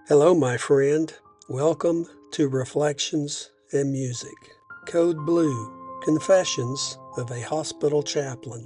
Hello, my friend. Welcome to Reflections and Music. Code Blue, Confessions of a Hospital Chaplain.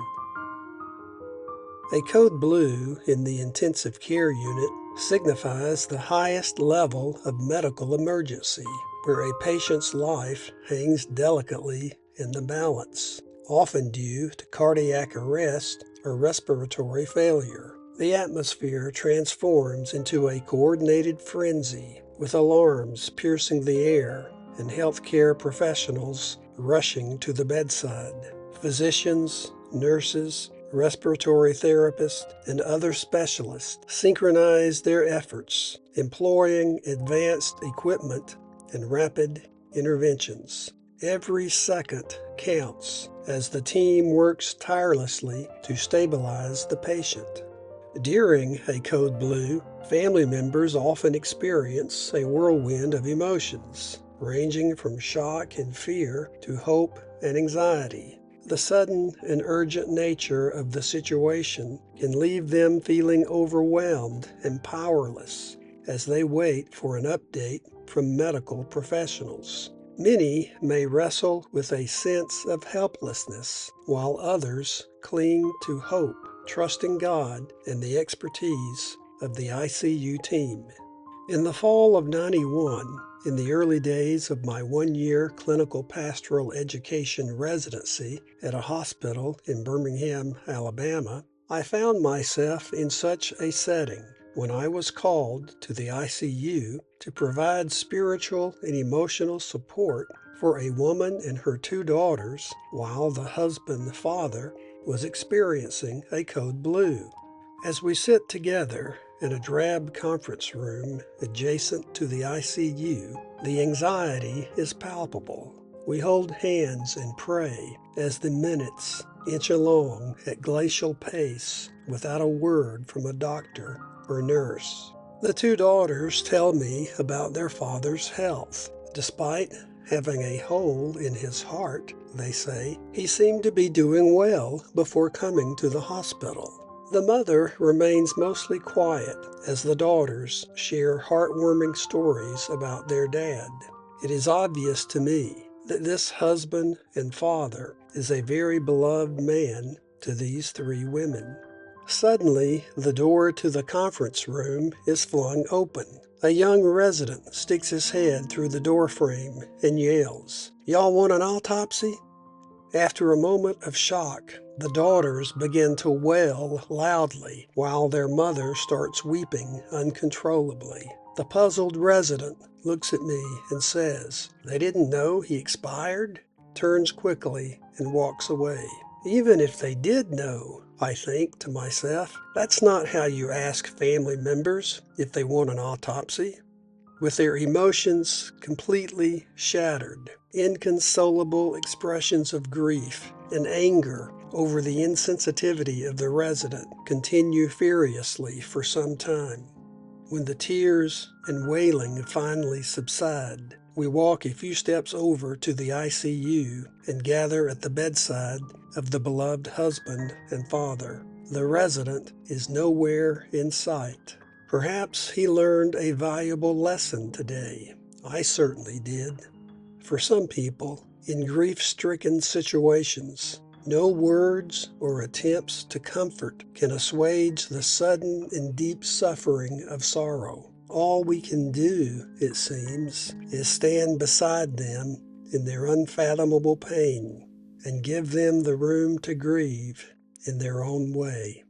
A code blue in the intensive care unit signifies the highest level of medical emergency, where a patient's life hangs delicately in the balance, often due to cardiac arrest or respiratory failure. The atmosphere transforms into a coordinated frenzy, with alarms piercing the air and healthcare professionals rushing to the bedside. Physicians, nurses, respiratory therapists, and other specialists synchronize their efforts, employing advanced equipment and rapid interventions. Every second counts as the team works tirelessly to stabilize the patient. During a code blue, family members often experience a whirlwind of emotions, ranging from shock and fear to hope and anxiety. The sudden and urgent nature of the situation can leave them feeling overwhelmed and powerless as they wait for an update from medical professionals. Many may wrestle with a sense of helplessness, while others cling to hope, trusting God and the expertise of the ICU team. In the fall of '91, in the early days of my one-year clinical pastoral education residency at a hospital in Birmingham, Alabama, I found myself in such a setting when I was called to the ICU to provide spiritual and emotional support for a woman and her two daughters while the father, was experiencing a code blue. As we sit together in a drab conference room adjacent to the ICU, the anxiety is palpable. We hold hands and pray as the minutes inch along at glacial pace without a word from a doctor or nurse. The two daughters tell me about their father's health. Despite having a hole in his heart, they say, he seemed to be doing well before coming to the hospital. The mother remains mostly quiet as the daughters share heartwarming stories about their dad. It is obvious to me that this husband and father is a very beloved man to these three women. Suddenly, the door to the conference room is flung open. A young resident sticks his head through the doorframe and yells, "Y'all want an autopsy?" After a moment of shock, the daughters begin to wail loudly while their mother starts weeping uncontrollably. The puzzled resident looks at me and says, "They didn't know he expired?" Turns quickly and walks away. Even if they did know, I think to myself, that's not how you ask family members if they want an autopsy. With their emotions completely shattered, inconsolable expressions of grief and anger over the insensitivity of the resident continue furiously for some time. When the tears and wailing finally subside, we walk a few steps over to the ICU and gather at the bedside of the beloved husband and father. The resident is nowhere in sight. Perhaps he learned a valuable lesson today. I certainly did. For some people, in grief-stricken situations, no words or attempts to comfort can assuage the sudden and deep suffering of sorrow. All we can do, it seems, is stand beside them in their unfathomable pain and give them the room to grieve in their own way.